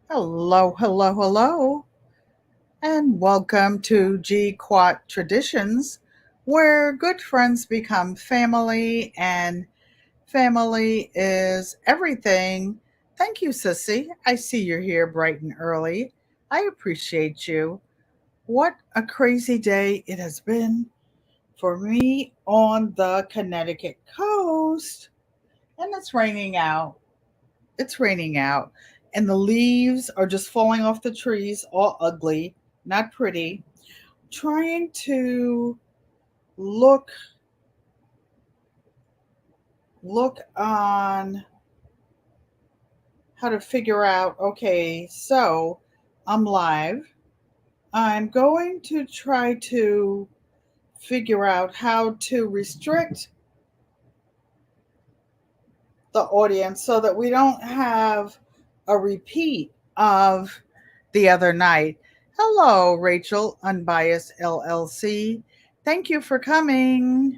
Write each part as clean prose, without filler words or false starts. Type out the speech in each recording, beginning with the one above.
Hello, hello, hello, and welcome to GQUAT Traditions, where good friends become family and family is everything. Thank you, Sissy. I see you're here bright and early. I appreciate you. What a crazy day it has been for me on the Connecticut coast. And it's raining out. It's raining out, and the leaves are just falling off the trees, all ugly, not pretty. Trying to look look on how to figure out. Okay, so I'm live. I'm going to try to figure out how to restrict the audience so that we don't have a repeat of the other night. Hello, Rachel, Unbiased LLC. Thank you for coming.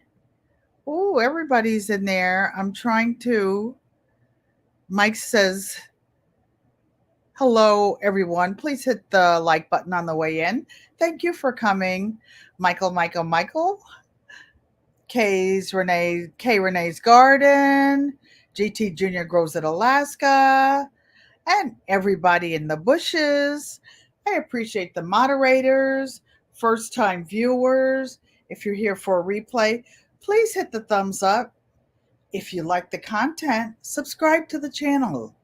Oh, everybody's in there. I'm trying to. Mike says, hello, everyone. Please hit the like button on the way in. Thank you for coming. Michael. K Renee's Garden. GT Junior Grows in Alaska. And everybody in the bushes. I appreciate the moderators, first time viewers. If you're here for a replay, please hit the thumbs up. If you like the content, subscribe to the channel.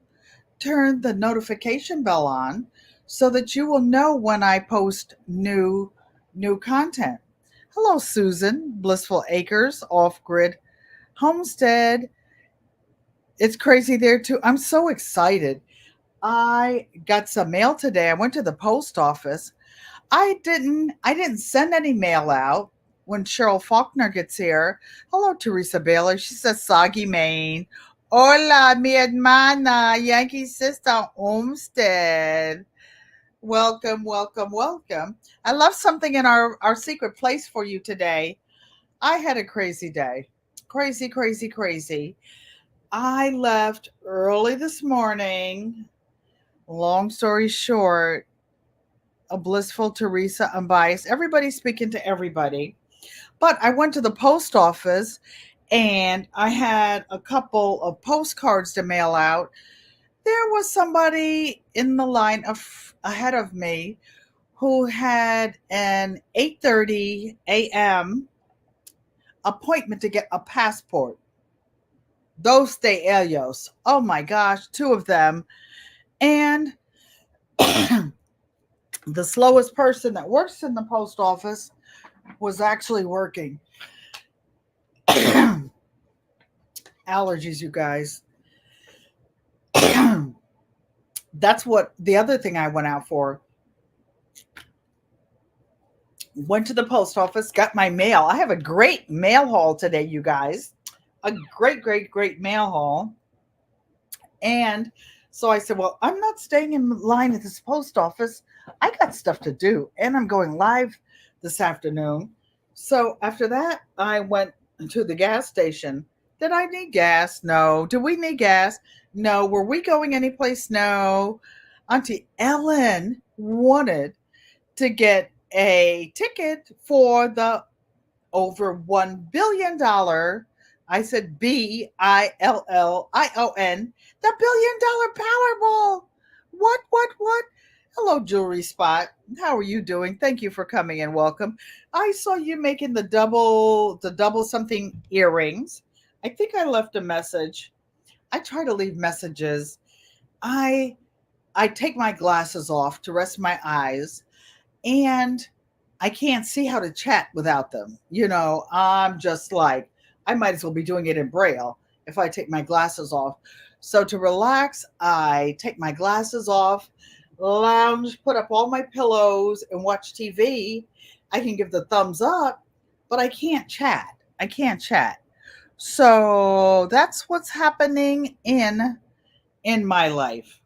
Turn the notification bell on so that you will know when I post new content. Hello, Susan, Blissful Acres, Off Grid Homestead. It's crazy there too. I'm so excited. I got some mail today. I went to the post office. I didn't send any mail out when Cheryl Faulkner gets here. Hello, Teresa Baylor. She says Soggy Maine. Hola, mi hermana, Yankee sister Olmsted. Welcome. I love something in our secret place for you today. I had a crazy day. Crazy. I left early this morning. Long story short, a blissful Teresa, unbiased. Everybody's speaking to everybody. But I went to the post office and I had a couple of postcards to mail out. There was somebody in the line ahead of me who had an 8:30 a.m. appointment to get a passport. Dos de ellos. Oh my gosh, two of them. And the slowest person that works in the post office was actually working. Allergies, you guys. That's what the other thing I went out for. Went to the post office, got my mail. I have a great mail haul today, you guys. A great mail haul. And so I said, well, I'm not staying in line at this post office. I got stuff to do. And I'm going live this afternoon. So after that, I went to the gas station. Did I need gas? No. Do we need gas? No. Were we going anyplace? No. Auntie Ellen wanted to get a ticket for the over $1 billion. I said BILLION, the $1 billion Powerball. What? Hello, Jewelry Spot. How are you doing? Thank you for coming and welcome. I saw you making the double something earrings. I think I left a message. I try to leave messages. I I take my glasses off to rest my eyes, and I can't see how to chat without them. I'm just like, I might as well be doing it in Braille if I take my glasses off. So to relax, I take my glasses off, lounge, put up all my pillows, and watch TV. I can give the thumbs up, but I can't chat. I can't chat. So that's what's happening in my life.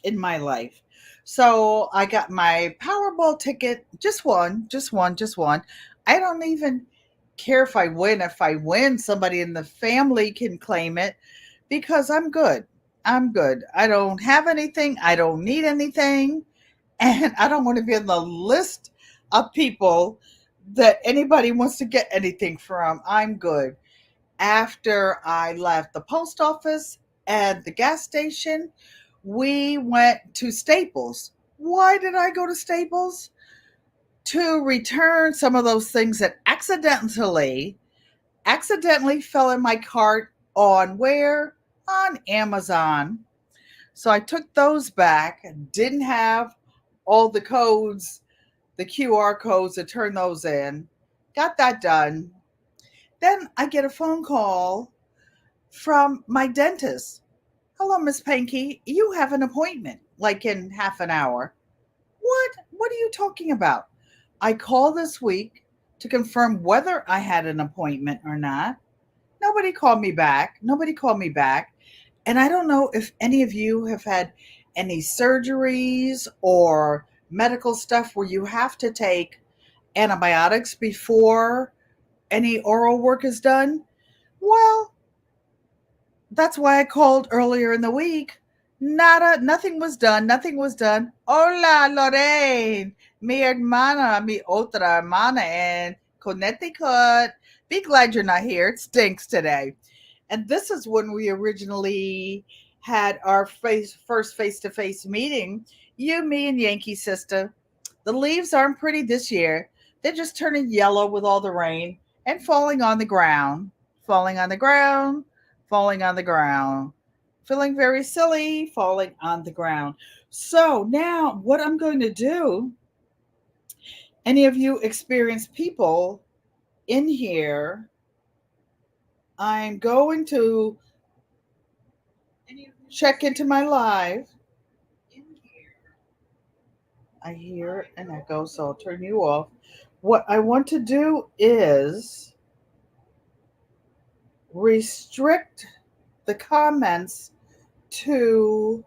In my life. So I got my Powerball ticket, just one. I don't even care if I win. If I win, somebody in the family can claim it because I'm good. I'm good. I don't have anything. I don't need anything. And I don't want to be on the list of people that anybody wants to get anything from. I'm good. After I left the post office and the gas station, we went to Staples. Why did I go to Staples? To return some of those things that accidentally fell in my cart on where? On Amazon. So I took those back, didn't have all the codes, the QR codes to turn those in. Got that done. Then I get a phone call from my dentist. Hello, Miss Panky. You have an appointment, like in half an hour. What? What are you talking about? I called this week to confirm whether I had an appointment or not. Nobody called me back. Nobody called me back. And I don't know if any of you have had any surgeries or medical stuff where you have to take antibiotics before any oral work is done. Well, that's why I called earlier in the week. Nada, nothing was done. Nothing was done. Hola, Lorraine. Mi hermana, mi otra hermana in Connecticut. Be glad you're not here. It stinks today. And this is when we originally had our first face to face meeting. You, me, and Yankee Sister. The leaves aren't pretty this year. They're just turning yellow with all the rain and falling on the ground, falling on the ground, falling on the ground, feeling very silly, falling on the ground. So now, what I'm going to do, any of you experienced people in here, I'm going to check into my live. I hear an echo, so I'll turn you off. What I want to do is restrict the comments to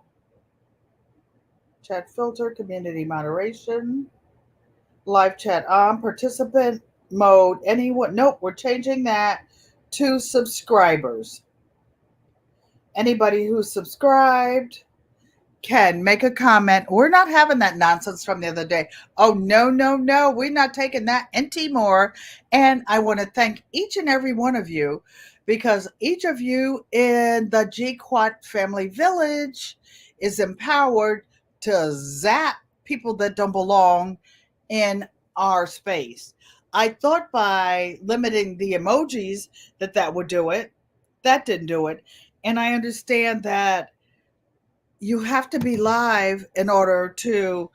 chat filter, community moderation, live chat on, participant mode, anyone. Nope, we're changing that to subscribers. Anybody who's subscribed can make a comment. We're not having that nonsense from the other day. Oh, no, no, no. We're not taking that anymore. And I want to thank each and every one of you because each of you in the GQUAT family village is empowered to zap people that don't belong in our space. I thought by limiting the emojis that would do it. That didn't do it. And I understand that you have to be live in order to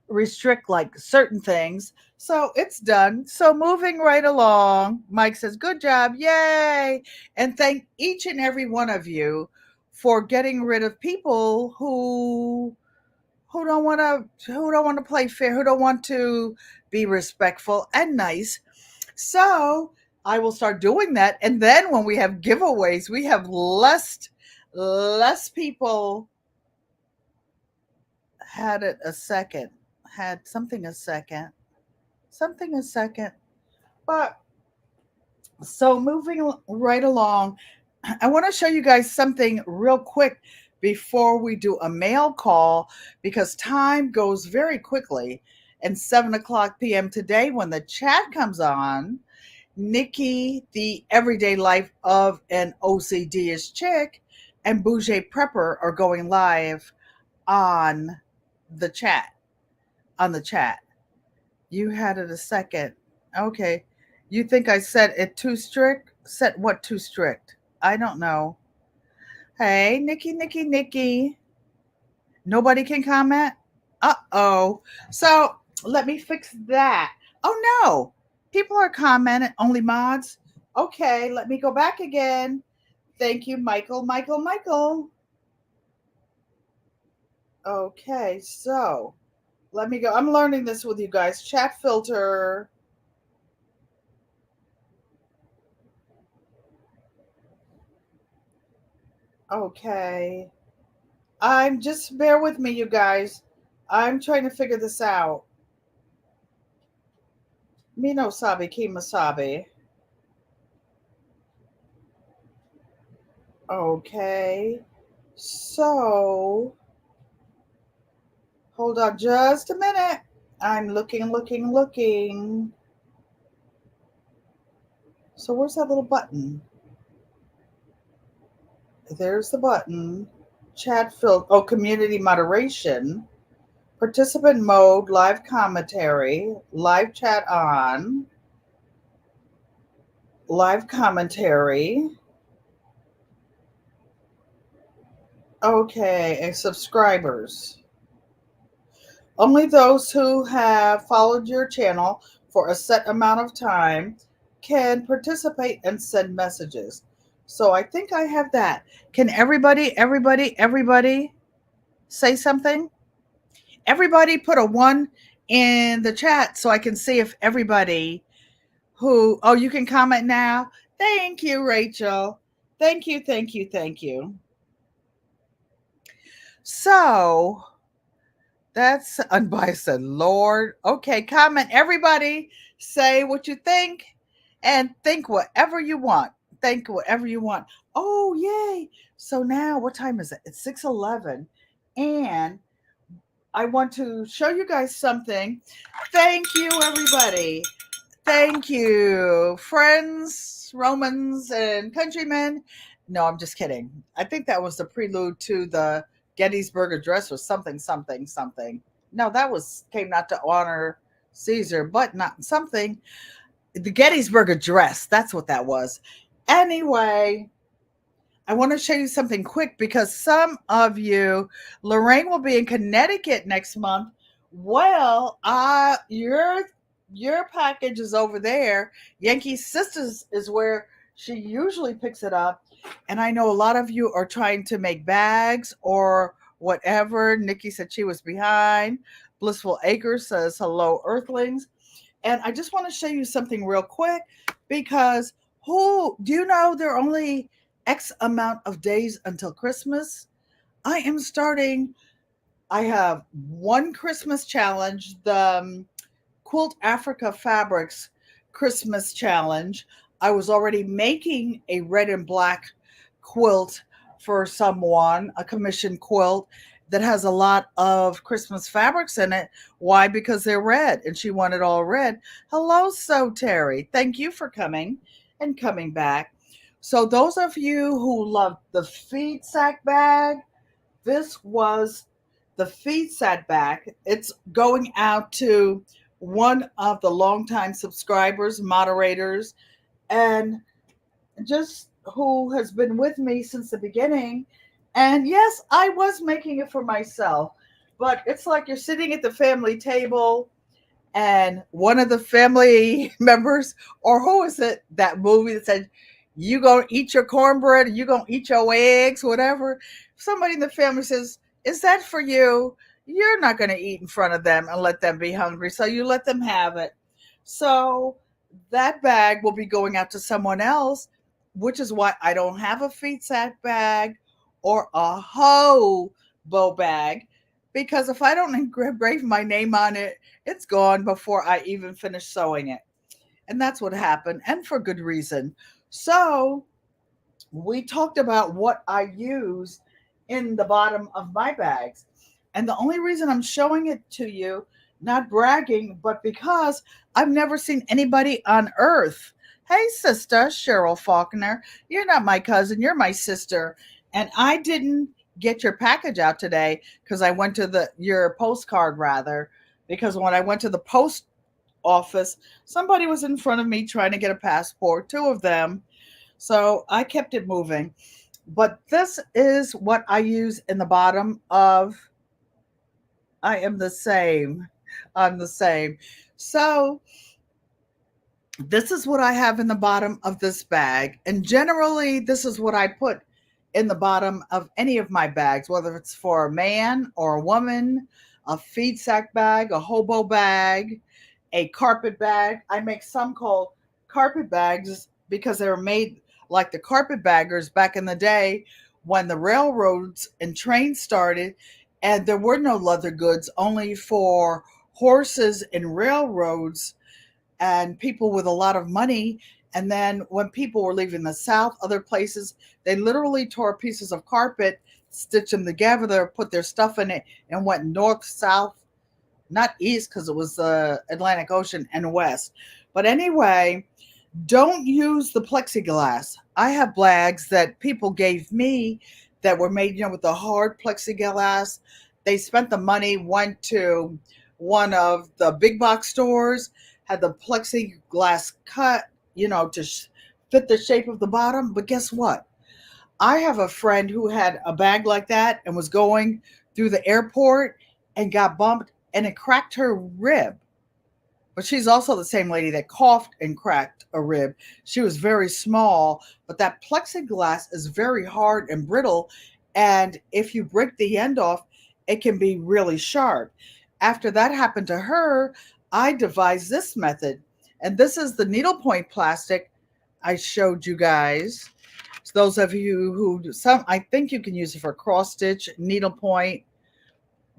restrict like certain things. So it's done. So moving right along, Mike says, "Good job. Yay." And thank each and every one of you for getting rid of people who don't want to play fair, who don't want to be respectful and nice. So I will start doing that. And then when we have giveaways, we have less people had it a second, had something a second, something a second. But so moving right along, I want to show you guys something real quick before we do a mail call because time goes very quickly. And 7 o'clock p.m. today, when the chat comes on, Nikki, the everyday life of an OCD-ish chick, and Bougie Prepper are going live on the chat. On the chat. You had it a second. Okay. You think I set it too strict? Set what too strict? I don't know. Hey, Nikki, Nikki, Nikki. Nobody can comment? Uh-oh. So let me fix that. Oh no. People are commenting. Only mods? Okay, let me go back again. Thank you, Michael, Michael, Michael. Okay, so let me go. I'm learning this with you guys. Chat filter. Okay. I'm just bear with me, you guys. I'm trying to figure this out. Mino sabe, kimasabi. Okay. So, hold on just a minute. I'm looking. So, where's that little button? There's the button. Chat field. Oh, community moderation. Participant mode, live commentary, live chat on, live commentary. Okay, and subscribers. Only those who have followed your channel for a set amount of time can participate and send messages. So I think I have that. Can everybody say something? Everybody put a one in the chat so I can see if everybody who, oh, you can comment now. Thank you, Rachel. Thank you. So that's unbiased, Lord. Okay, comment. Everybody say what you think and think whatever you want. Think whatever you want. Oh, yay. So now what time is it? It's 6:11. And I want to show you guys something. Thank you, everybody. Thank you, friends, Romans, and countrymen. No, I'm just kidding. I think that was the prelude to the Gettysburg Address or something. No, that was came not to honor Caesar, but not something. The Gettysburg Address. That's what that was. Anyway, I want to show you something quick because some of you, Lorraine will be in Connecticut next month. Well, your package is over there. Yankee Sisters is where she usually picks it up, and I know a lot of you are trying to make bags or whatever. Nikki said she was behind. Blissful Acres says hello, Earthlings, and I just want to show you something real quick because who do you know there are only X amount of days until Christmas? I am starting. I have one Christmas challenge, the Quilt Africa Fabrics Christmas challenge. I was already making a red and black quilt for someone, a commissioned quilt that has a lot of Christmas fabrics in it. Why? Because they're red, and she wanted all red. Hello, So Terry. Thank you for coming and coming back. So, those of you who love the feed sack bag, this was the feed sack bag. It's going out to one of the longtime subscribers, moderators, and just who has been with me since the beginning. And yes, I was making it for myself, but it's like you're sitting at the family table and one of the family members, or who is it, that movie that said, you gonna eat your cornbread, you gonna eat your eggs, whatever. Somebody in the family says, is that for you? You're not gonna eat in front of them and let them be hungry, so you let them have it. So that bag will be going out to someone else, which is why I don't have a feed sack bag or a hobo bag, because if I don't engrave my name on it, it's gone before I even finish sewing it. And that's what happened, and for good reason. So we talked about what I use in the bottom of my bags. And the only reason I'm showing it to you, not bragging, but because I've never seen anybody on earth. Hey, sister, Cheryl Faulkner, you're not my cousin, you're my sister. And I didn't get your package out today because I went to your postcard rather, because when I went to the post office, somebody was in front of me trying to get a passport, two of them. So I kept it moving. But this is what I use in the bottom of. I am the same. I'm the same. So this is what I have in the bottom of this bag. And generally, this is what I put in the bottom of any of my bags, whether it's for a man or a woman, a feed sack bag, a hobo bag, a carpet bag. I make some called carpet bags because they were made like the carpetbaggers back in the day when the railroads and trains started and there were no leather goods, only for horses and railroads and people with a lot of money. And then when people were leaving the South, other places, they literally tore pieces of carpet stitched them together, put their stuff in it, and went north, south, not east because it was the Atlantic Ocean, and west. But anyway, don't use the plexiglass. I have bags that people gave me that were made, with the hard plexiglass. They spent the money, went to one of the big box stores, had the plexiglass cut, to fit the shape of the bottom. But guess what? I have a friend who had a bag like that and was going through the airport and got bumped and it cracked her rib. But she's also the same lady that coughed and cracked a rib. She was very small, but that plexiglass is very hard and brittle. And if you break the end off, it can be really sharp. After that happened to her, I devised this method. And this is the needlepoint plastic I showed you guys. So those of you I think you can use it for cross stitch, needlepoint,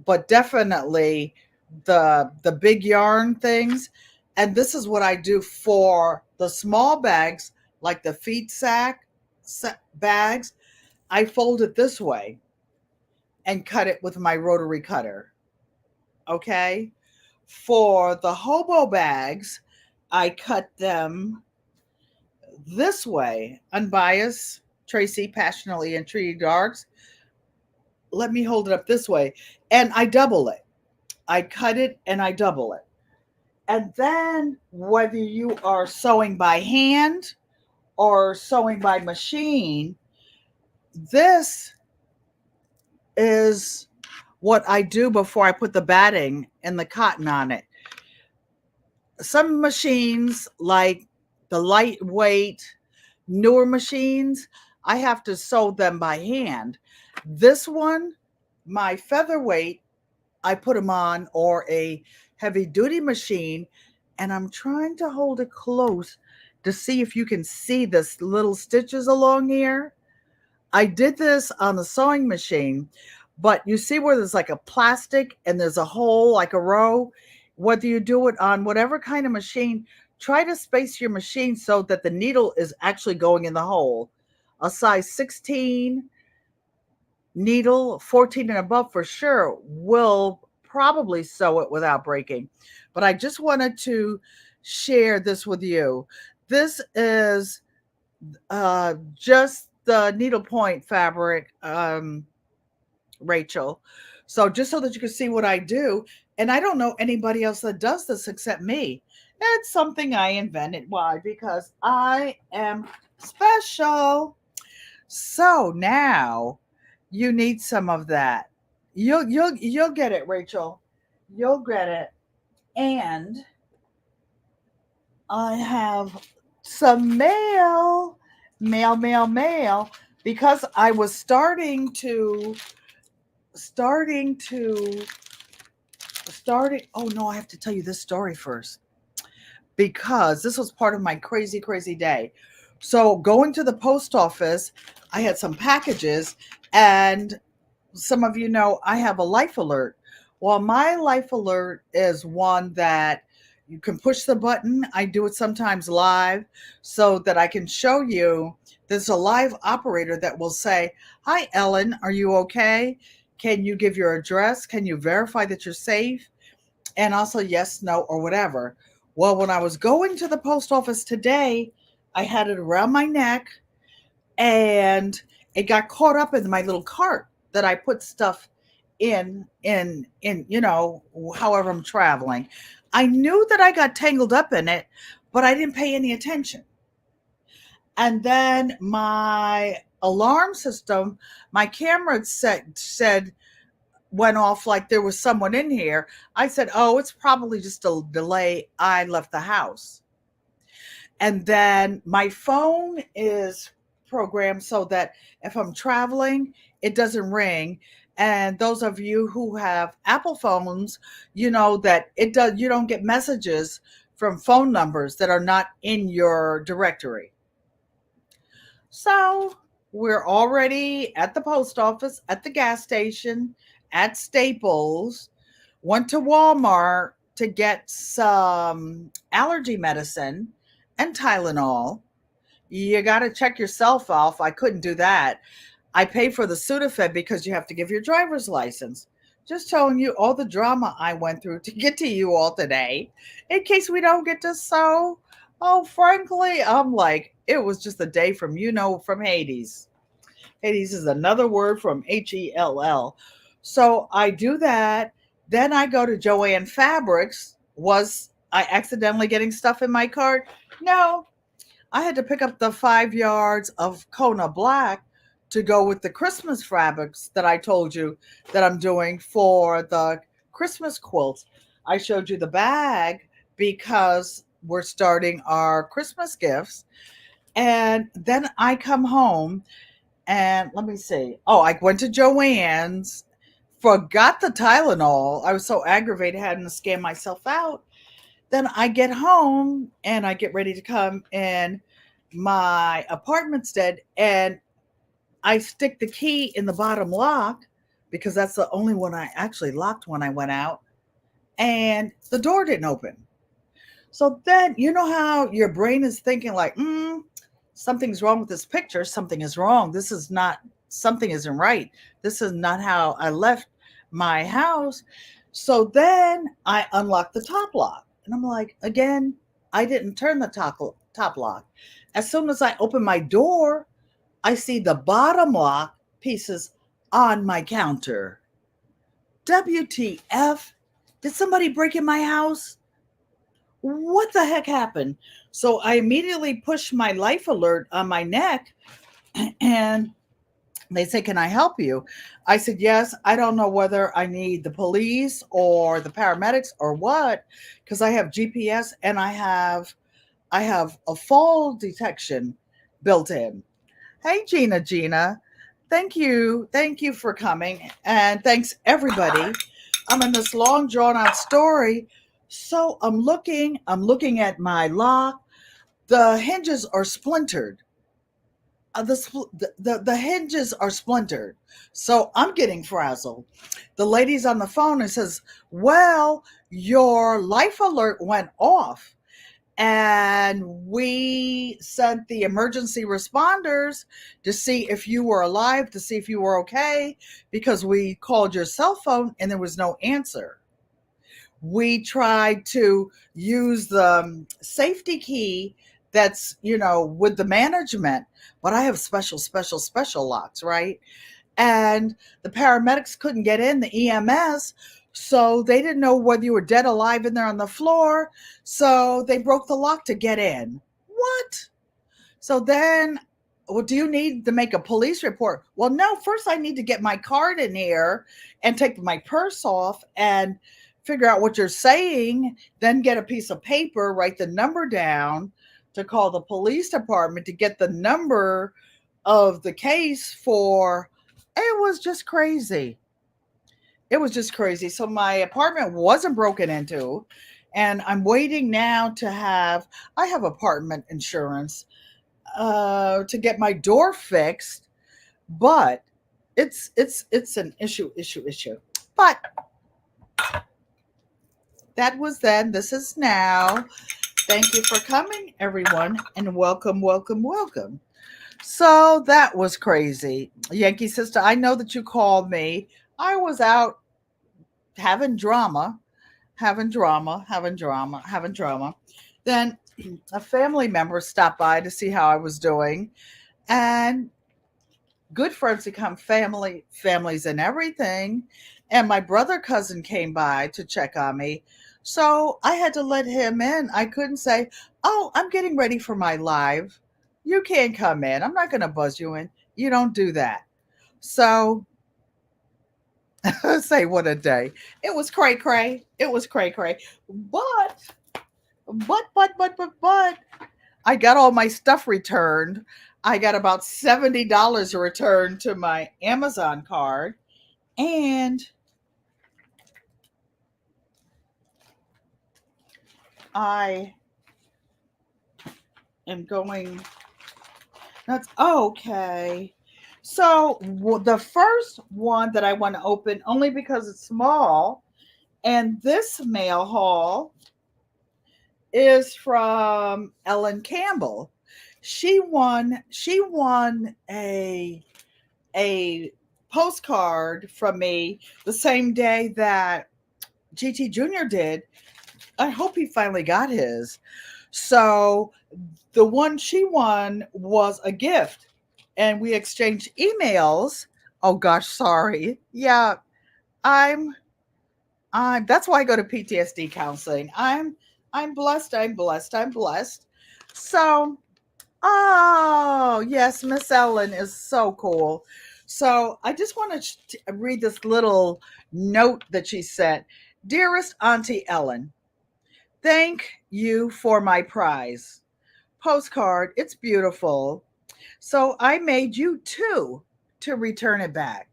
but definitely the big yarn things. And this is what I do for the small bags, like the feed sack bags. I fold it this way and cut it with my rotary cutter. Okay. For the hobo bags, I cut them this way. Unbiased, Tracy, passionately and Treaty Darks. Let me hold it up this way. And I double it. I cut it and I double it. And then whether you are sewing by hand or sewing by machine, this is what I do before I put the batting and the cotton on it. Some machines, like the lightweight, newer machines, I have to sew them by hand. This one, my featherweight, I put them on, or a heavy duty machine, and I'm trying to hold it close to see if you can see this little stitches along here. I did this on the sewing machine, but you see where there's like a plastic and there's a hole, like a row. Whether you do it on whatever kind of machine, try to space your machine so that the needle is actually going in the hole. A size 16 needle, 14 and above for sure, will probably sew it without breaking. But I just wanted to share this with you. This is just the needlepoint fabric, Rachel. So just so that you can see what I do. And I don't know anybody else that does this except me. It's something I invented. Why? Because I am special. So now you need some of that. You'll get it, Rachel. You'll get it. And I have some mail, because I was starting oh no, I have to tell you this story first, because this was part of my crazy day. So going to the post office, I had some packages, and some of you know I have a life alert. Well, my life alert is one that you can push the button. I do it sometimes live so that I can show you. There's a live operator that will say, "Hi, Ellen, are you okay? Can you give your address? Can you verify that you're safe?" And also yes, no, or whatever. Well, when I was going to the post office today, I had it around my neck and it got caught up in my little cart that I put stuff in, however I'm traveling. I knew that I got tangled up in it, but I didn't pay any attention. And then my alarm system, my camera said went off like there was someone in here. I said, "Oh, it's probably just a delay. I left the house." And then my phone is programmed so that if I'm traveling, it doesn't ring. And those of you who have Apple phones, you know that you don't get messages from phone numbers that are not in your directory. So we're already at the post office, at the gas station, at Staples, went to Walmart to get some allergy medicine and Tylenol. You got to check yourself off. I couldn't do that. I pay for the Sudafed because you have to give your driver's license. Just telling you all the drama I went through to get to you all today, in case we don't get to sew. Oh, frankly, I'm like, it was just a day from, from Hades. Hades is another word from Hell. So I do that. Then I go to Joann Fabrics. Was I accidentally getting stuff in my cart? No, I had to pick up the 5 yards of Kona Black to go with the Christmas fabrics that I told you that I'm doing for the Christmas quilt. I showed you the bag because we're starting our Christmas gifts. And then I come home and let me see. Oh, I went to Joann's, forgot the Tylenol. I was so aggravated, having to scan myself out. Then I get home and I get ready to come in. My apartment's dead, and I stick the key in the bottom lock because that's the only one I actually locked when I went out, and the door didn't open. So then, you know how your brain is thinking, like, something's wrong with this picture. Something is wrong. This is not, something isn't right. This is not how I left my house. So then I unlocked the top lock. And I'm like, again, I didn't turn the top lock. As soon as I open my door, I see the bottom lock pieces on my counter. WTF? Did somebody break in my house? What the heck happened? So I immediately pushed my life alert on my neck, and they say, "Can I help you?" I said, "Yes." I don't know whether I need the police or the paramedics or what, because I have GPS and I have a fall detection built in. Hey, Gina. Thank you for coming, and thanks everybody. I'm in this long drawn out story. So I'm looking at my lock. The hinges are splintered. The hinges are splintered. So I'm getting frazzled. The lady's on the phone and says, "Well, your life alert went off, and we sent the emergency responders to see if you were alive, to see if you were okay, because we called your cell phone and there was no answer. We tried to use the safety key that's, with the management, but I have special locks, right? And the paramedics couldn't get in, the EMS, so they didn't know whether you were dead, alive in there on the floor. So they broke the lock to get in. What? So then, well, do you need to make a police report? Well, no, first I need to get my card in here and take my purse off and figure out what you're saying, then get a piece of paper, write the number down to call the police department to get the number of the case for. It was just crazy. It was just crazy. So my apartment wasn't broken into, and I'm waiting now I have apartment insurance to get my door fixed, but it's an issue. But that was then. This is now. Thank you for coming, everyone, and welcome. So that was crazy. Yankee sister, I know that you called me. I was out having drama, having drama. Then a family member stopped by to see how I was doing, and good friends become families and everything. And my brother cousin came by to check on me. So I had to let him in. I couldn't say, "Oh, I'm getting ready for my live. You can't come in. I'm not going to buzz you in." You don't do that. So say what a day. It was cray cray. It was cray cray. But I got all my stuff returned. I got about $70 returned to my Amazon card. And I am going, that's okay. So the first one that I want to open, only because it's small, and this mail haul is from Ellen Campbell. She won a a postcard from me the same day that GT Jr. did. I hope he finally got his. So the one she won was a gift, and we exchanged emails. Oh gosh, sorry. Yeah, I'm I'm that's why I go to PTSD counseling. I'm blessed, I'm blessed, I'm blessed. So, oh, yes, Miss Ellen is so cool. So, I just want to read this little note that she sent. Dearest Auntie Ellen, thank you for my prize. Postcard, it's beautiful. So I made you two to return it back.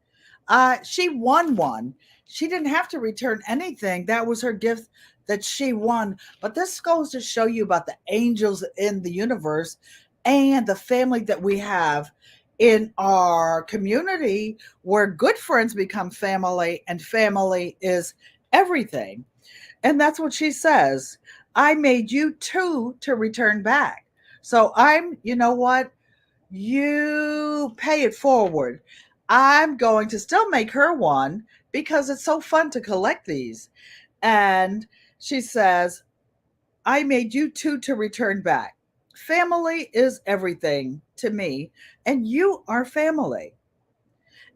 She won one. She didn't have to return anything. That was her gift that she won. But this goes to show you about the angels in the universe and the family that we have in our community, where good friends become family and family is everything. And that's what she says. I made you two to return back. So you know what? You pay it forward. I'm going to still make her one because it's so fun to collect these. And she says, I made you two to return back. Family is everything to me, and you are family.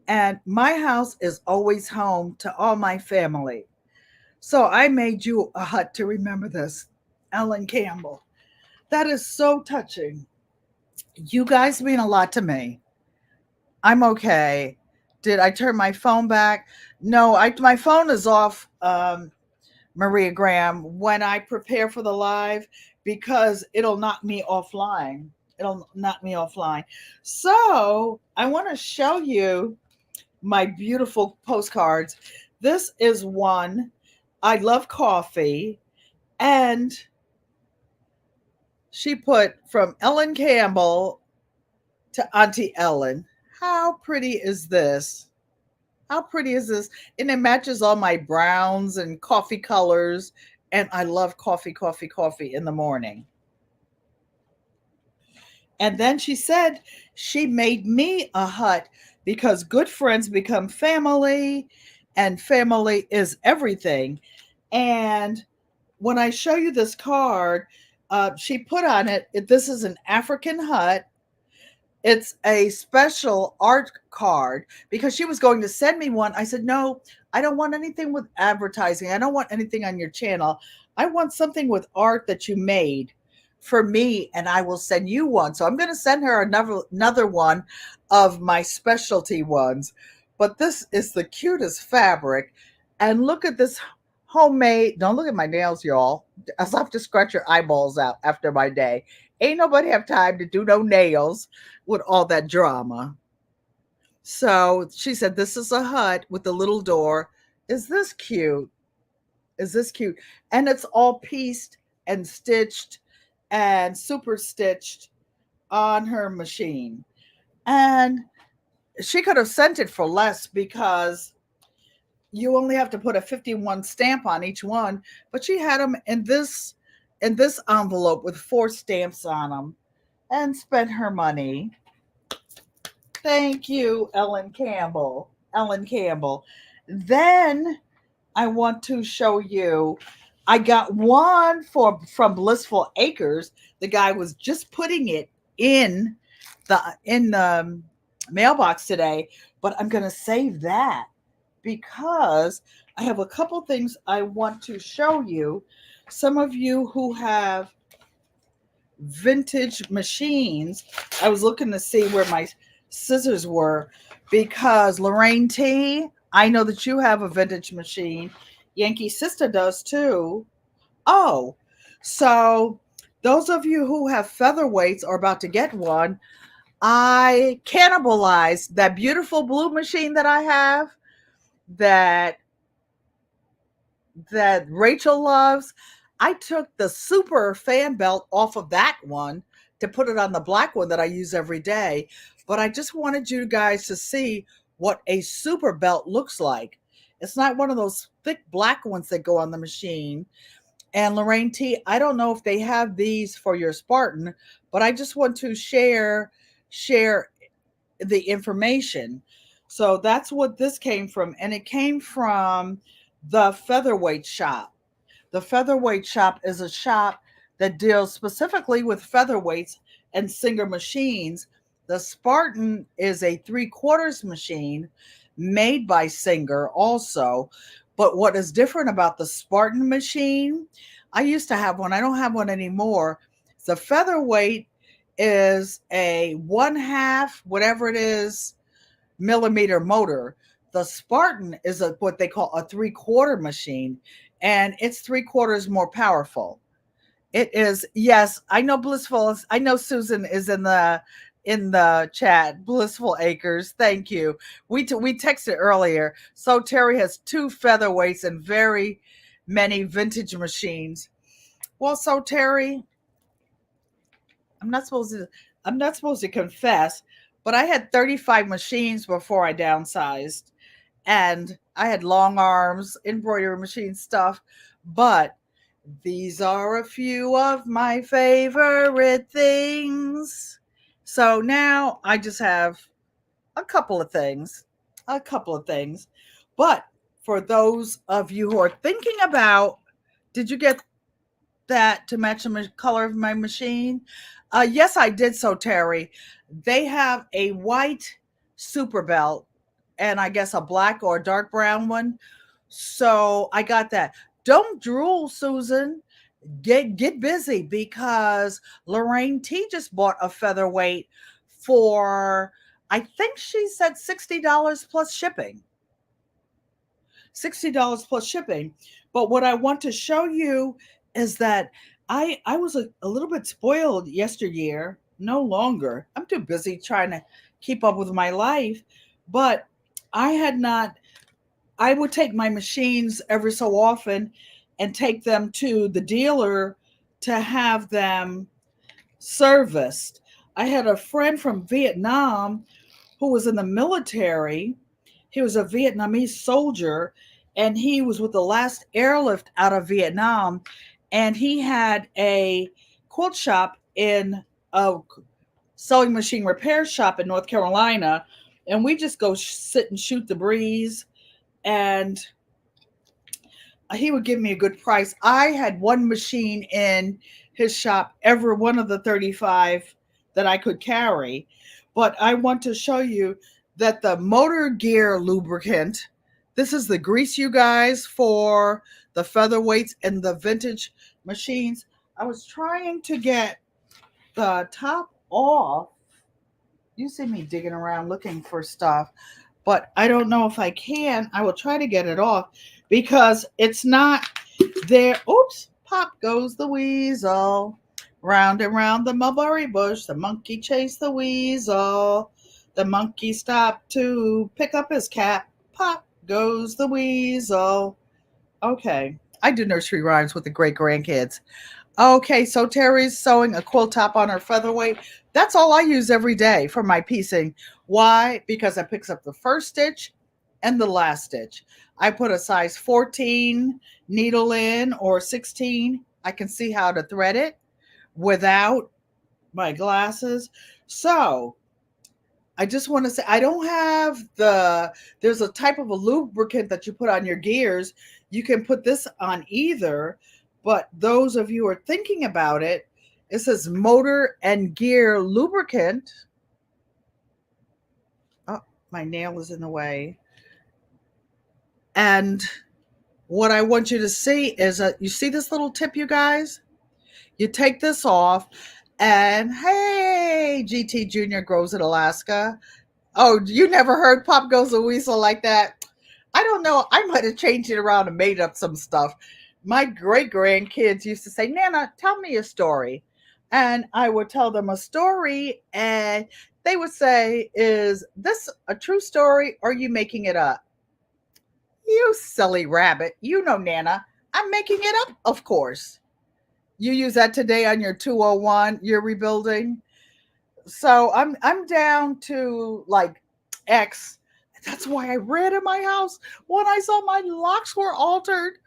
And my house is always home to all my family. So I made you a hut to remember this. Ellen Campbell. That is so touching. You guys mean a lot to me. I'm okay. Did I turn my phone back? No, my phone is off, Maria Graham, when I prepare for the live because it'll knock me offline. It'll knock me offline. So I want to show you my beautiful postcards. This is one. I love coffee. And she put from Ellen Campbell to Auntie Ellen. How pretty is this? How pretty is this? And it matches all my browns and coffee colors. And I love coffee, coffee, coffee in the morning. And then she said she made me a hut because good friends become family and family is everything. And when I show you this card, she put on it, this is an African hut. It's a special art card because she was going to send me one. I said, no, I don't want anything with advertising. I don't want anything on your channel. I want something with art that you made for me, and I will send you one. So I'm going to send her another one of my specialty ones. But this is the cutest fabric. And look at this homemade. Don't look at my nails, y'all. I'll have to scratch your eyeballs out after my day. Ain't nobody have time to do no nails with all that drama. So she said, this is a hut with a little door. Is this cute? Is this cute? And it's all pieced and stitched and super stitched on her machine. And she could have sent it for less because you only have to put a 51 stamp on each one, but she had them in this envelope with 4 stamps on them and spent her money. Thank you, Ellen Campbell. Ellen Campbell. Then I want to show you. I got one from Blissful Acres. The guy was just putting it in the mailbox today, but I'm going to save that because I have a couple things I want to show you. Some of you who have vintage machines, I was looking to see where my scissors were because Lorraine T, I know that you have a vintage machine. Yankee Sister does too. Oh, so those of you who have featherweights or about to get one, I cannibalized that beautiful blue machine that I have that Rachel loves. I took the super fan belt off of that one to put it on the black one that I use every day. But I just wanted you guys to see what a super belt looks like. It's not one of those thick black ones that go on the machine. And Lorraine T, I don't know if they have these for your Spartan, but I just want to share the information. So that's what this came from. And it came from the Featherweight Shop. The Featherweight Shop is a shop that deals specifically with featherweights and Singer machines. The Spartan is a 3/4 machine made by Singer also. But what is different about the Spartan machine, I used to have one, I don't have one anymore. The featherweight is a 1/2, whatever it is, millimeter motor. The Spartan is what they call a 3/4 machine, and it's 3/4 more powerful. It is, yes, I know Blissful. I know Susan is in the chat. Blissful Acres, thank you. We texted earlier. So Terry has 2 featherweights and very many vintage machines. Well, so Terry, I'm not supposed to I'm not supposed to confess, but I had 35 machines before I downsized. And I had long arms, embroidery machine stuff, but these are a few of my favorite things. So now I just have a couple of things, a couple of things. But for those of you who are thinking about, did you get that to match the color of my machine? Yes, I did so, Terry. They have a white super belt and I guess a black or a dark brown one. So I got that. Don't drool, Susan. Get busy because Lorraine T just bought a featherweight for, I think she said $60 plus shipping. $60 plus shipping. But what I want to show you is that I was a little bit spoiled yesteryear. No longer. I'm too busy trying to keep up with my life. But I had not, I would take my machines every so often and take them to the dealer to have them serviced. I had a friend from Vietnam who was in the military. He was a Vietnamese soldier and he was with the last airlift out of Vietnam. And he had a quilt shop in a sewing machine repair shop in North Carolina. And we just go sit and shoot the breeze. And he would give me a good price. I had one machine in his shop, every one of the 35 that I could carry. But I want to show you that the motor gear lubricant, this is the grease, you guys, for the featherweights and the vintage machines. I was trying to get the top off. You see me digging around looking for stuff, but I don't know if I can. I will try to get it off because it's not there. Oops, pop goes the weasel. Round and round the mulberry bush, the monkey chased the weasel. The monkey stopped to pick up his cap. Pop goes the weasel. Okay, I do nursery rhymes with the great grandkids. Okay, so Terry's sewing a quilt top on her featherweight. That's all I use every day for my piecing. Why? Because it picks up the first stitch and the last stitch. I put a size 14 needle in or 16. I can see how to thread it without my glasses. So I just want to say I don't have there's a type of a lubricant that you put on your gears. You can put this on either, but those of you who are thinking about it, it says motor and gear lubricant. Oh, my nail is in the way. And what I want you to see is you see this little tip, you guys? You take this off and hey, GT Junior grows in Alaska. Oh, you never heard Pop Goes a Weasel like that? I don't know. I might have changed it around and made up some stuff. My great grandkids used to say, Nana, tell me a story. And I would tell them a story, and they would say, is this a true story or are you making it up? You silly rabbit. You know, Nana, I'm making it up, of course. You use that today on your 201, you're rebuilding. So I'm down to like X. That's why I ran in my house when I saw my locks were altered.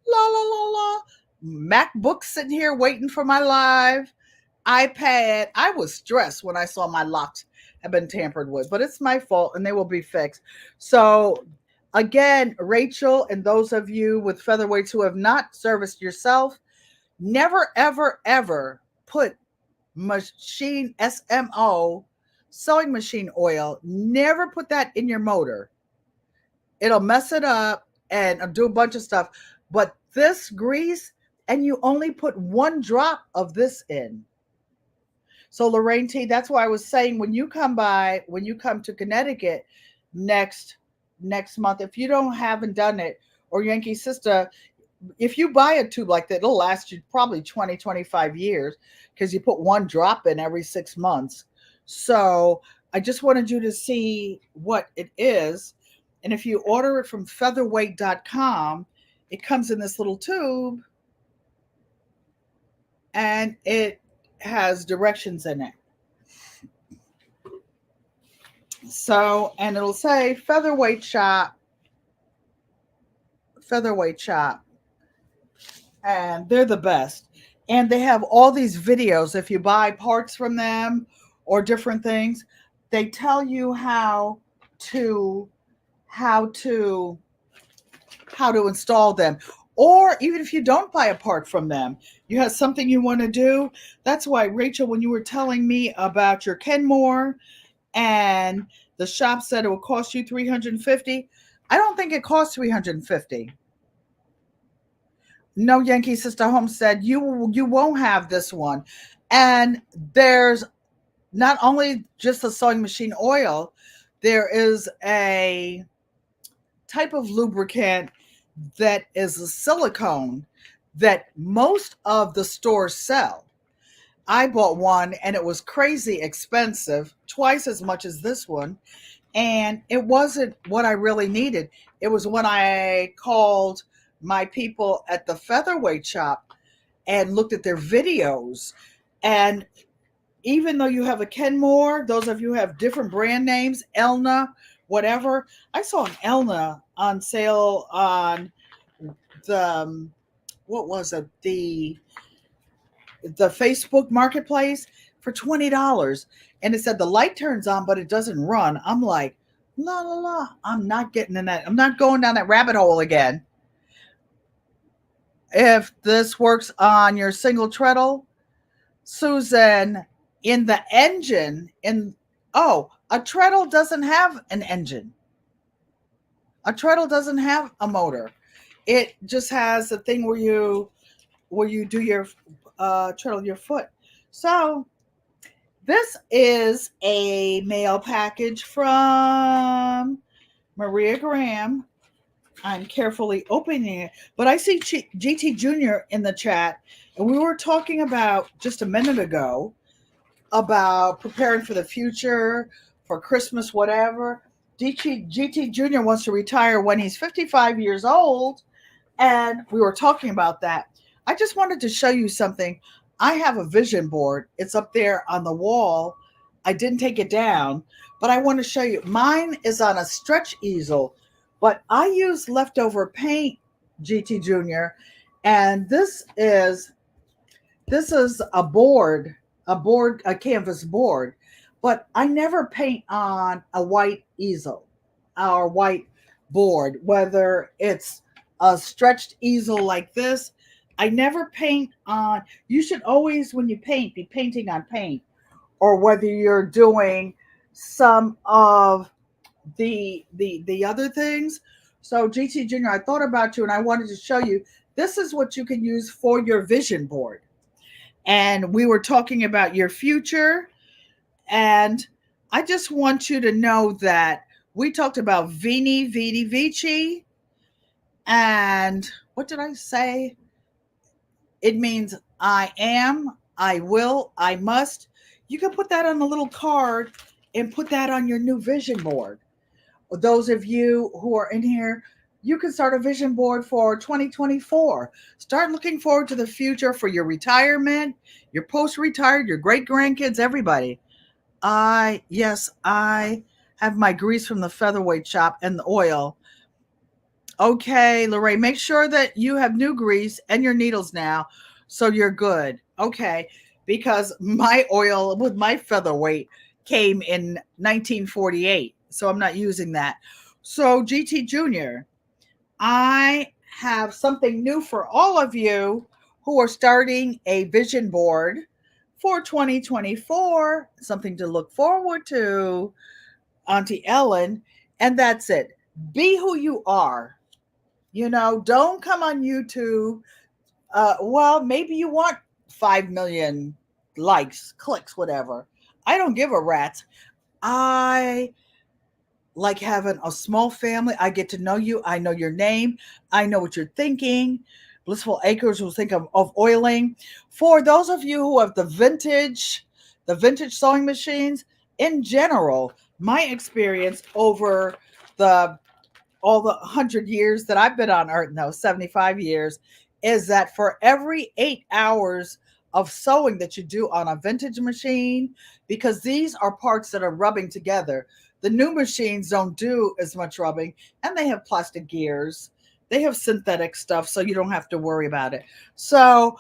La la la la. MacBook sitting here waiting for my live iPad. I was stressed when I saw my locks have been tampered with, but it's my fault and they will be fixed. So, again, Rachel, and those of you with featherweights who have not serviced yourself, never, ever, ever put machine SMO, sewing machine oil, never put that in your motor. It'll mess it up and do a bunch of stuff. But this grease, and you only put 1 drop of this in. So Lorraine T, that's why I was saying when you come to Connecticut next month, if you haven't done it, or Yankee Sister, if you buy a tube like that, it'll last you probably 20, 25 years because you put 1 drop in every 6 months. So I just wanted you to see what it is. And if you order it from featherweight.com, it comes in this little tube and it has directions in it. So, and it'll say featherweight shop, and they're the best. And they have all these videos. If you buy parts from them or different things, they tell you how to install them. Or even if you don't buy a part from them, you have something you want to do. That's why, Rachel, when you were telling me about your Kenmore and the shop said it will cost you $350, I don't think it costs $350. No, Yankee Sister Home said you won't have this one. And there's not only just the sewing machine oil, there is a type of lubricant that is a silicone that most of the stores sell. I bought one and it was crazy expensive, twice as much as this one. And it wasn't what I really needed. It was when I called my people at the featherweight shop and looked at their videos. And even though you have a Kenmore, those of you who have different brand names, Elna, whatever, I saw an Elna on sale on the, what was it? The Facebook marketplace for $20. And it said the light turns on, but it doesn't run. I'm like, la, la, la. I'm not getting in that. I'm not going down that rabbit hole again. If this works on your single treadle, Susan, in the engine, a treadle doesn't have an engine. A treadle doesn't have a motor. It just has a thing where you do your treadle, your foot. So this is a mail package from Maria Graham. I'm carefully opening it, but I see GT Jr. in the chat, and we were talking about just a minute ago about preparing for the future, for Christmas, whatever. GT Jr. wants to retire when he's 55 years old, and we were talking about that. I just wanted to show you something. I have a vision board. It's up there on the wall. I didn't take it down, but I want to show you. Mine is on a stretch easel, but I use leftover paint, GT Jr., and this is a canvas board, but I never paint on a white easel or white board, whether it's a stretched easel like this. I never paint on. You should always, when you paint, be painting on paint, or whether you're doing some of the other things. So GT Jr., I thought about you and I wanted to show you. This is what you can use for your vision board. And we were talking about your future. And I just want you to know that we talked about Vini, Vidi, Vici. And what did I say? It means I am, I will, I must. You can put that on a little card and put that on your new vision board. Those of you who are in here, you can start a vision board for 2024. Start looking forward to the future for your retirement, your post-retired, your great-grandkids, everybody. I have my grease from the featherweight shop and the oil. Okay, Lorraine, make sure that you have new grease and your needles now so you're good. Okay, because my oil with my featherweight came in 1948, so I'm not using that. So GT Junior, I have something new for all of you who are starting a vision board for 2024, something to look forward to, Auntie Ellen, and that's it. Be who you are. Don't come on YouTube. Well, maybe you want 5 million likes, clicks, whatever. I don't give a rat's. I like having a small family. I get to know you. I know your name. I know what you're thinking. Blissful Acres will think of oiling. For those of you who have the vintage sewing machines, in general, my experience over the all the 100 years that I've been on Earth, no, 75 years, is that for every 8 hours of sewing that you do on a vintage machine, because these are parts that are rubbing together, the new machines don't do as much rubbing, and they have plastic gears. They have synthetic stuff, so you don't have to worry about it. So,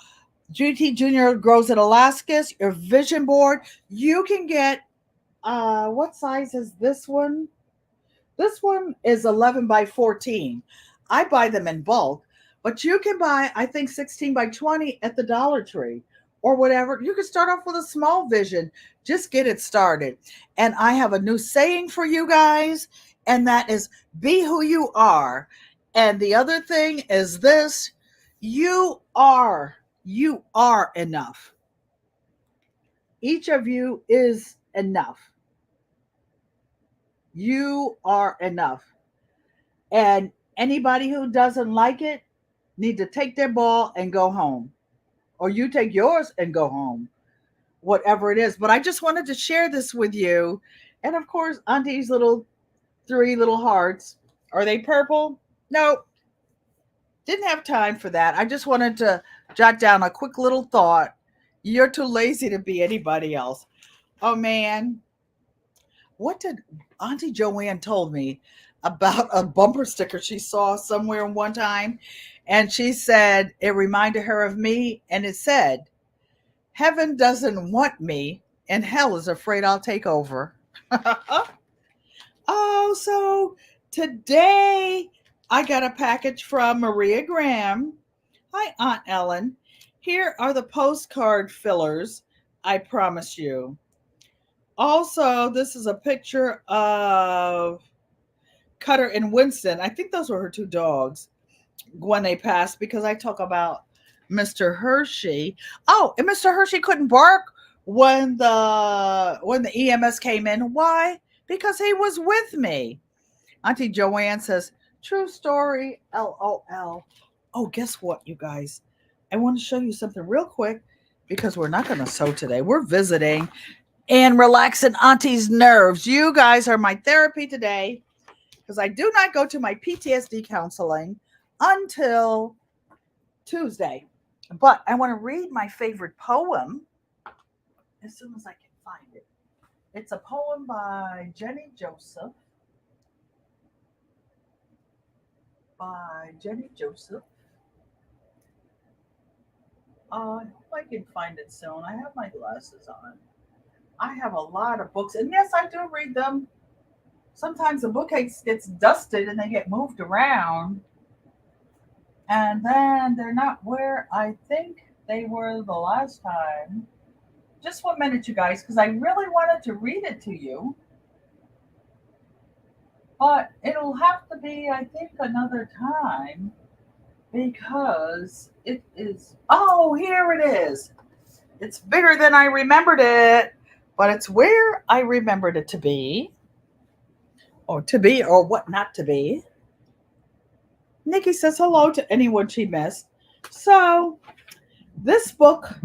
GT Junior grows at Alaska's, your vision board. You can get, what size is this one? This one is 11 by 14. I buy them in bulk, but you can buy, I think, 16 by 20 at the Dollar Tree or whatever. You can start off with a small vision. Just get it started. And I have a new saying for you guys, and that is be who you are. And the other thing is this: you are enough. Each of you is enough. You are enough. And anybody who doesn't like it need to take their ball and go home. Or you take yours and go home. Whatever it is. But I just wanted to share this with you. And of course, Auntie's little 3 little hearts. Are they purple? No. Didn't have time for that. I just wanted to jot down a quick little thought. You're too lazy to be anybody else. Oh man, what did Auntie Joanne told me about a bumper sticker she saw somewhere one time? And she said it reminded her of me. And it said, Heaven doesn't want me, and hell is afraid I'll take over. Oh, so today I got a package from Maria Graham. Hi, Aunt Ellen. Here are the postcard fillers I promise you. Also, this is a picture of Cutter and Winston. I think those were her 2 dogs when they passed, because I talk about Mr. Hershey. Oh, and Mr. Hershey couldn't bark when the EMS came in. Why? Because he was with me. Auntie Joanne says, "True story, LOL." Oh, guess what, you guys? I want to show you something real quick, because we're not going to sew today. We're visiting and relaxing Auntie's nerves. You guys are my therapy today, because I do not go to my PTSD counseling until Tuesday. But I want to read my favorite poem as soon as I can find it. It's a poem by Jenny Joseph. I hope I can find it soon. I have my glasses on. I have a lot of books, and yes, I do read them. Sometimes the bookcase gets dusted and they get moved around, and then they're not where I think they were the last time. Just 1 minute, you guys, because I really wanted to read it to you. But it'll have to be, I think, another time, because it is. Oh, here it is. It's bigger than I remembered it, but it's where I remembered it to be, or what not to be. Nikki says hello to anyone she missed. So, this book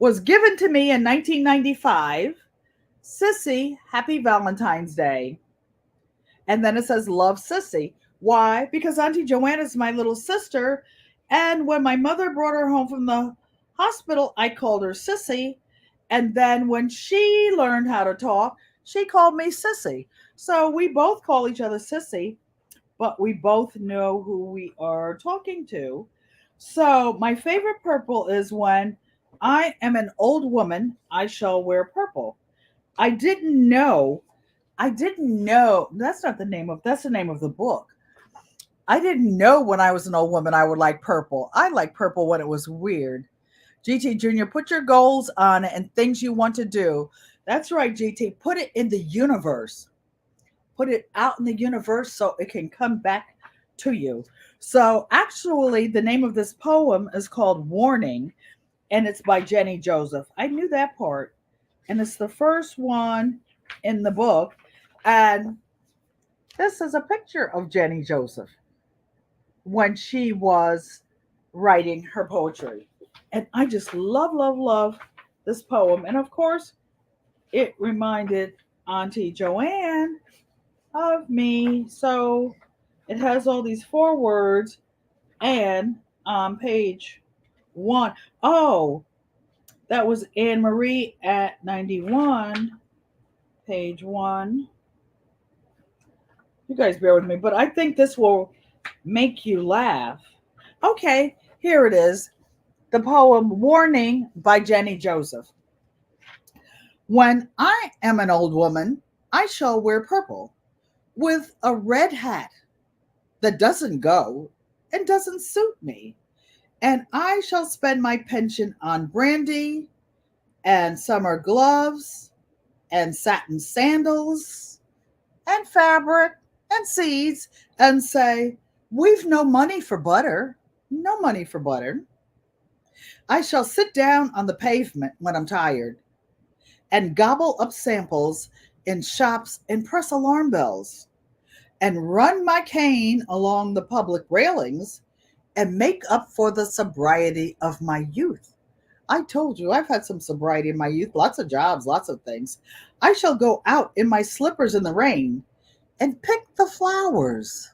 was given to me in 1995. Sissy, happy Valentine's Day. And then it says, Love, Sissy. Why? Because Auntie Joanne is my little sister. And when my mother brought her home from the hospital, I called her Sissy. And then when she learned how to talk, she called me Sissy. So we both call each other Sissy, but we both know who we are talking to. So my favorite purple is when I am an old woman, I shall wear purple. I didn't know. I didn't know. That's the name of the book. I didn't know when I was an old woman I would like purple. I liked purple when it was weird. GT Junior, put your goals on it and things you want to do. That's right, GT. Put it in the universe. Put it out in the universe so it can come back to you. So, actually, the name of this poem is called Warning, and it's by Jenny Joseph. I knew that part, and it's the first one in the book. And this is a picture of Jenny Joseph when she was writing her poetry. And I just love, love, love this poem. And of course, it reminded Auntie Joanne of me. So it has all these forewords. And on page one, oh, that was Anne Marie at 91, page one. You guys bear with me, but I think this will make you laugh. Okay, here it is. The poem Warning by Jenny Joseph. When I am an old woman, I shall wear purple with a red hat that doesn't go and doesn't suit me. And I shall spend my pension on brandy and summer gloves and satin sandals and fabric and seeds and say, we've no money for butter. No money for butter. I shall sit down on the pavement when I'm tired and gobble up samples in shops and press alarm bells and run my cane along the public railings and make up for the sobriety of my youth. I told you I've had some sobriety in my youth, lots of jobs, lots of things. I shall go out in my slippers in the rain and pick the flowers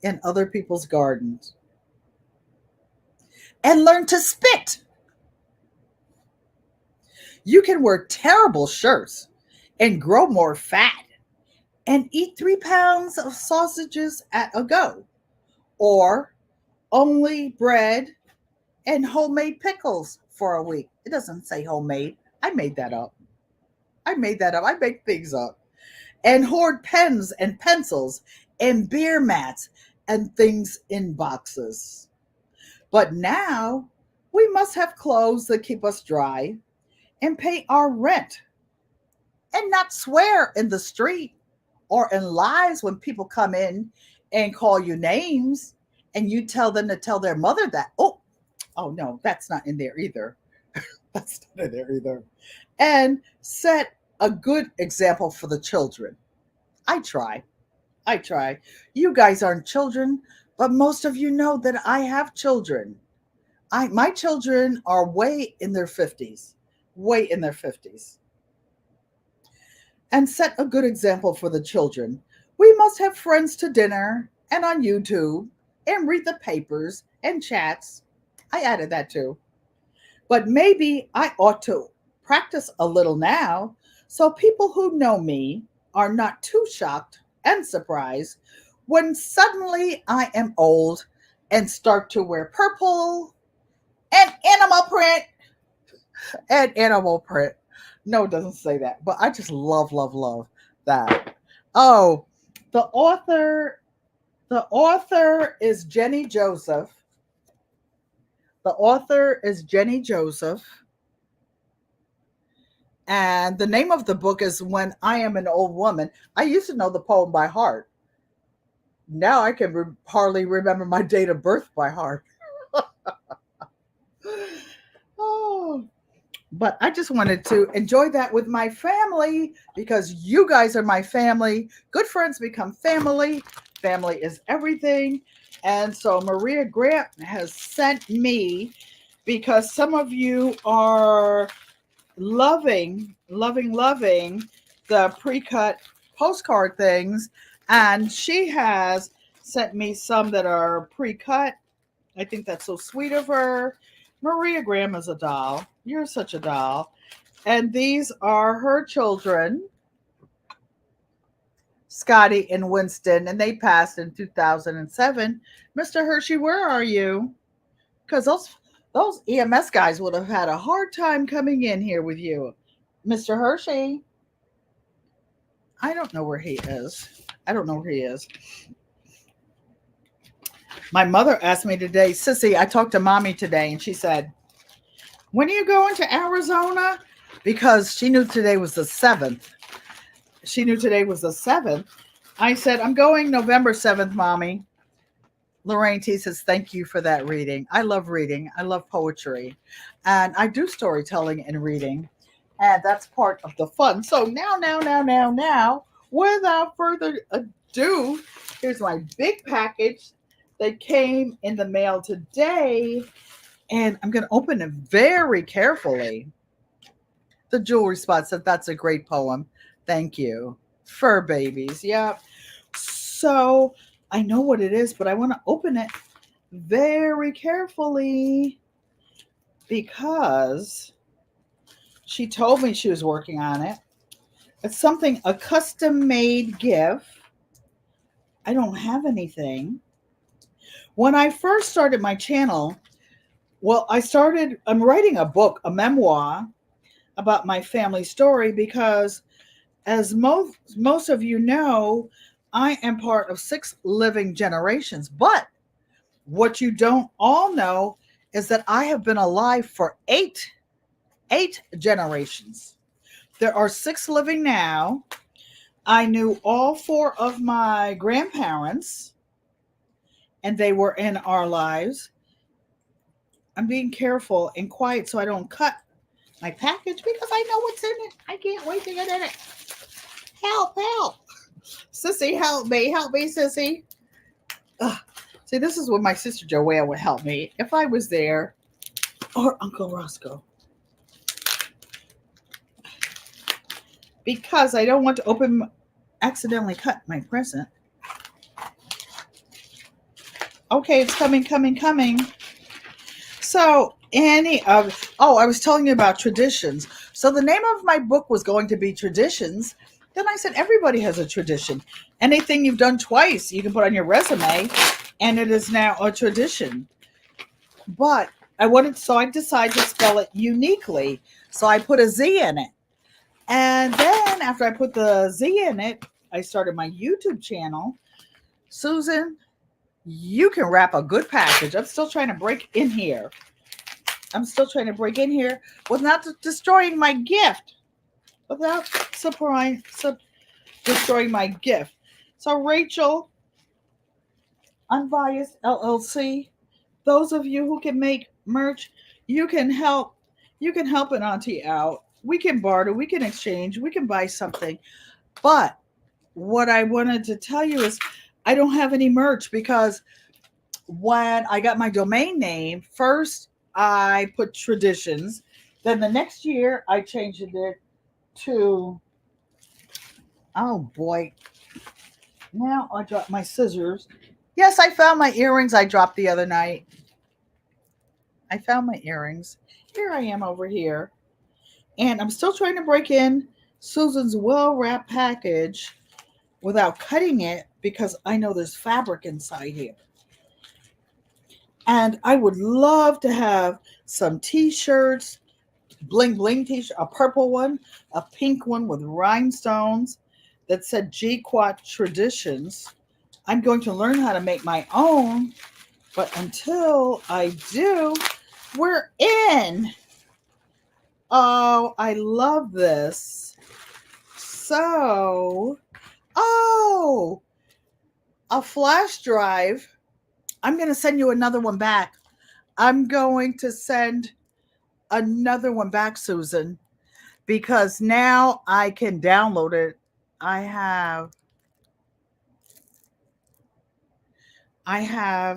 in other people's gardens and learn to spit. You can wear terrible shirts and grow more fat and eat 3 pounds of sausages at a go, or only bread and homemade pickles for a week. It doesn't say homemade. I made that up. I made that up. I make things up. And hoard pens and pencils and beer mats and things in boxes. But now we must have clothes that keep us dry and pay our rent and not swear in the street or in lies when people come in and call you names and you tell them to tell their mother that. Oh no, that's not in there either. That's not in there either. And set a good example for the children. I try. I try. You guys aren't children, but most of you know that I have children. My children are way in their 50s. Way in their 50s. And set a good example for the children. We must have friends to dinner and on YouTube and read the papers and chats. I added that too. But maybe I ought to practice a little now so people who know me are not too shocked and surprised when suddenly I am old and start to wear purple and animal print. No, it doesn't say that, but I just love, love, love that. Oh, the author, the author is Jenny Joseph. The author is Jenny Joseph. And the name of the book is When I Am an Old Woman. I used to know the poem by heart. Now I can hardly remember my date of birth by heart. Oh, but I just wanted to enjoy that with my family because you guys are my family. Good friends become family. Family is everything. And so Maria Grant has sent me, because some of you are loving, loving, loving the pre-cut postcard things. And she has sent me some that are pre-cut. I think that's so sweet of her. Maria Graham is a doll. You're such a doll. And these are her children, Scotty and Winston, and they passed in 2007. Mr. Hershey, where are you? Because those EMS guys would have had a hard time coming in here with you. Mr. Hershey. I don't know where he is. I don't know where he is. My mother asked me today, Sissy, I talked to mommy today, and she said, when are you going to Arizona? Because she knew today was the 7th. She knew today was the 7th. I said, I'm going November 7th, mommy. Lorraine T says, thank you for that reading. I love reading. I love poetry. And I do storytelling and reading. And that's part of the fun. So now, without further ado, here's my big package that came in the mail today. And I'm going to open it very carefully. The Jewelry Spot said, that's a great poem. Thank you. Fur babies. Yep. So I know what it is, but I want to open it very carefully because she told me she was working on it. It's something, a custom made gift. I don't have anything. When I first started my channel, I'm writing a book, a memoir about my family story because as most of you know, I am part of 6 living generations. But what you don't all know is that I have been alive for eight generations. There are 6 living now. I knew all 4 of my grandparents, and they were in our lives. I'm being careful and quiet so I don't cut my package because I know what's in it. I can't wait to get in it. Help. Sissy, help me, Sissy. Ugh. See, this is what my sister Joanne would help me if I was there, or Uncle Roscoe. Because I don't want to accidentally cut my present. Okay, it's coming. So, I was telling you about traditions. So the name of my book was going to be Traditionzs. Then I said, everybody has a tradition. Anything you've done twice, you can put on your resume, and it is now a tradition. But I decided to spell it uniquely. So I put a Z in it. And then after I put the Z in it, I started my YouTube channel. Susan, you can wrap a good package. I'm still trying to break in here. Without destroying my gift. Destroying my gift. So Rachel, Unbiased LLC, those of you who can make merch, you can help an auntie out. We can barter, we can exchange, we can buy something. But what I wanted to tell you is I don't have any merch because when I got my domain name, first I put Traditionzs. Then the next year I changed it to, oh boy, now I dropped my scissors. Yes, I found my earrings I dropped the other night. I found my earrings. Here I am over here. And I'm still trying to break in Susan's well-wrapped package without cutting it because I know there's fabric inside here. And I would love to have some t-shirts, bling bling t-shirt, a purple one, a pink one with rhinestones that said GQUAT Traditionzs. I'm going to learn how to make my own, but until I do, we're in. Oh, I love this. So, a flash drive. I'm going to send you another one back. I'm going to send another one back, Susan, because now I can download it. I have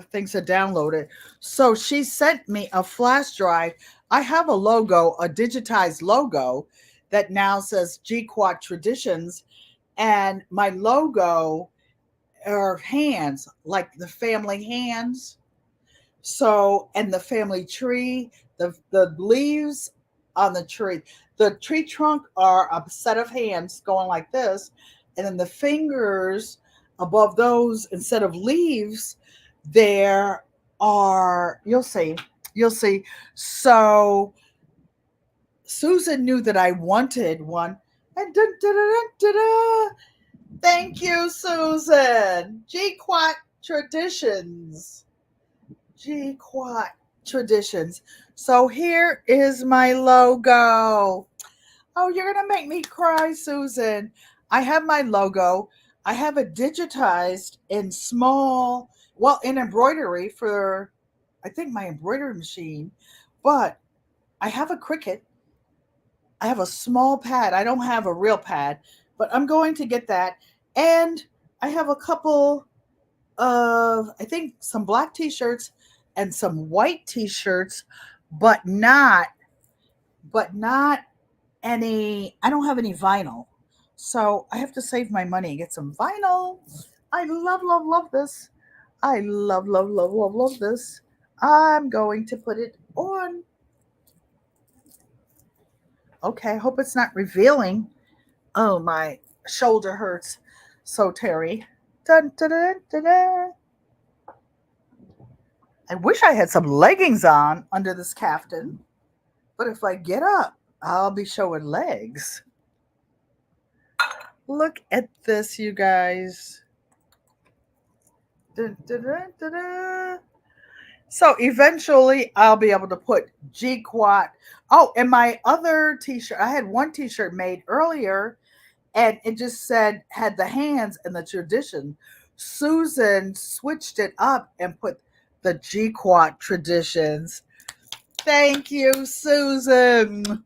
things to download it. So she sent me a flash drive. I have a logo, a digitized logo that now says GQUAT Traditionzs, and my logo are hands, like the family hands. So, and the family tree, the leaves on the tree trunk are a set of hands going like this, and then the fingers above those, instead of leaves, there are, you'll see. So Susan knew that I wanted one, and Thank you, Susan. GQUAT Traditions. GQUAT Traditions. So here is my logo. Oh, you're going to make me cry, Susan. I have my logo. I have it digitized in small, well, in embroidery for, I think, my embroidery machine. But I have a Cricut. I have a small pad. I don't have a real pad, but I'm going to get that. And I have a couple of, I think, some black t-shirts and some white t-shirts, but not any, I don't have any vinyl. So I have to save my money and get some vinyl. I love this. I love this. I'm going to put it on. Okay, I hope it's not revealing. Oh, my shoulder hurts. So, Terry. Dun, dun, dun, dun, dun. I wish I had some leggings on under this caftan. But if I get up, I'll be showing legs. Look at this, you guys. Dun, dun, dun, dun, dun. So eventually I'll be able to put GQUAT. Oh, and my other t-shirt, I had one t-shirt made earlier and it just said, had the hands and the tradition. Susan switched it up and put the GQUAT Traditions. Thank you, Susan.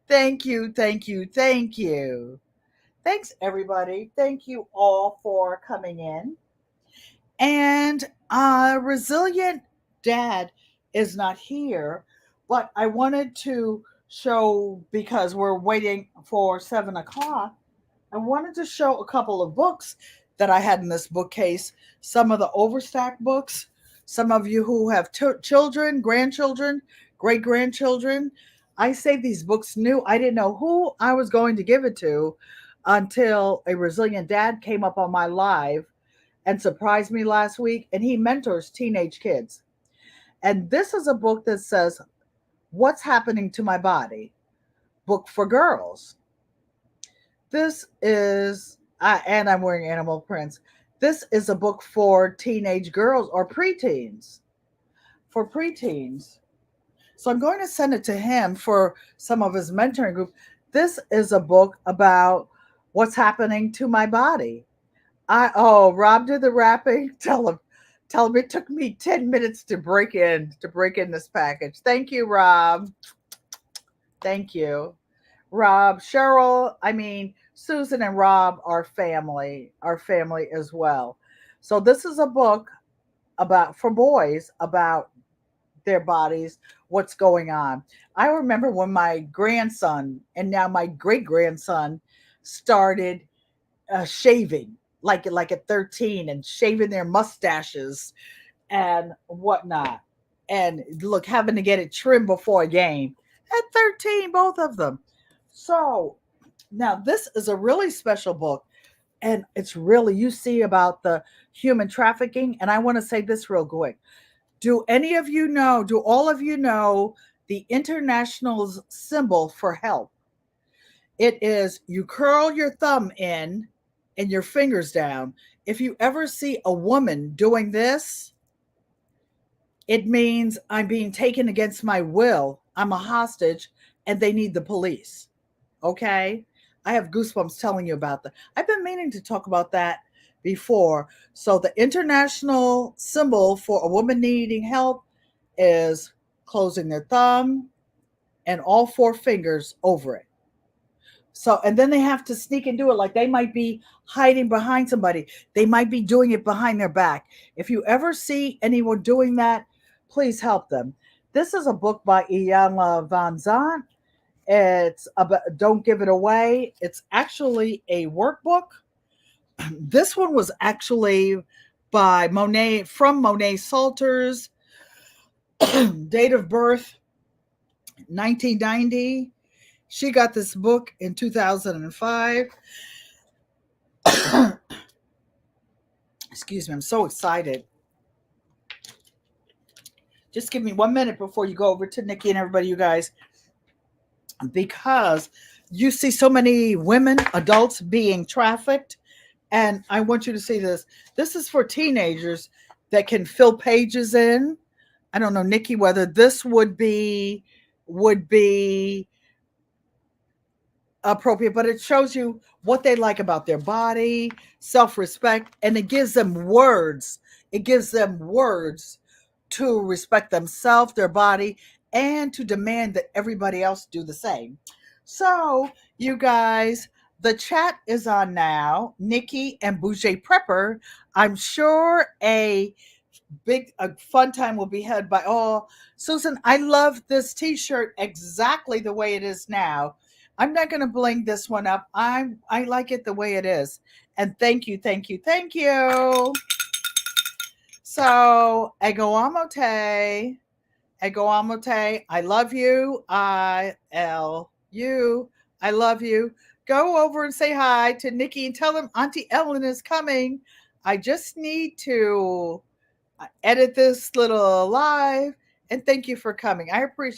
Thank you, thank you, thank you. Thanks, everybody. Thank you all for coming in. And Resilient Dad is not here, but I wanted to show, because we're waiting for 7 o'clock, I wanted to show a couple of books that I had in this bookcase. Some of the overstacked books. Some of you who have children, grandchildren, great grandchildren. I saved these books new. I didn't know who I was going to give it to until a Resilient Dad came up on my live and surprised me last week. And he mentors teenage kids. And this is a book that says, What's Happening to My Body? Book for girls. This is, and I'm wearing animal prints. This is a book for teenage girls or preteens. For preteens. So I'm going to send it to him for some of his mentoring group. This is a book about what's happening to my body. Rob did the wrapping. Tell him it took me 10 minutes to break in this package. Thank you, Rob. Thank you. Rob, Cheryl, Susan and Rob are family as well. So this is a book for boys about their bodies, what's going on. I remember when my grandson and now my great grandson started shaving, like at 13, and shaving their mustaches and whatnot. And look, having to get it trimmed before a game at 13, both of them. So now this is a really special book. And it's really, you see about the human trafficking. And I want to say this real quick. Do all of you know the international symbol for help? It is, you curl your thumb in and your fingers down. If you ever see a woman doing this, it means I'm being taken against my will. I'm a hostage and they need the police. Okay? I have goosebumps telling you about that. I've been meaning to talk about that before. So the international symbol for a woman needing help is closing their thumb and all 4 fingers over it. So, and then they have to sneak and do it, like they might be hiding behind somebody. They might be doing it behind their back. If you ever see anyone doing that, please help them. This is a book by Iyanla Vanzant. It's about Don't Give It Away. It's actually a workbook. This one was actually by Monet, from Monet Salters. Date of birth 1990. She got this book in 2005. Excuse me, I'm so excited. Just give me 1 minute before you go over to Nikki and everybody, you guys, because you see so many women, adults being trafficked And I want you to see this. This is for teenagers that can fill pages in. I don't know, Nikki, whether this would be appropriate, but it shows you what they like about their body, self-respect, and it gives them words. It gives them words to respect themselves, their body, and to demand that everybody else do the same. So, you guys, the chat is on now. Nikki and Bouger Prepper. I'm sure a fun time will be had by all. Susan, I love this t-shirt exactly the way it is now. I'm not going to bling this one up. I like it the way it is. And thank you, thank you, thank you. So, Ego Amote, I love you. I love you. Go over and say hi to Nikki and tell them Auntie Ellen is coming. I just need to edit this little live. And thank you for coming. I appreciate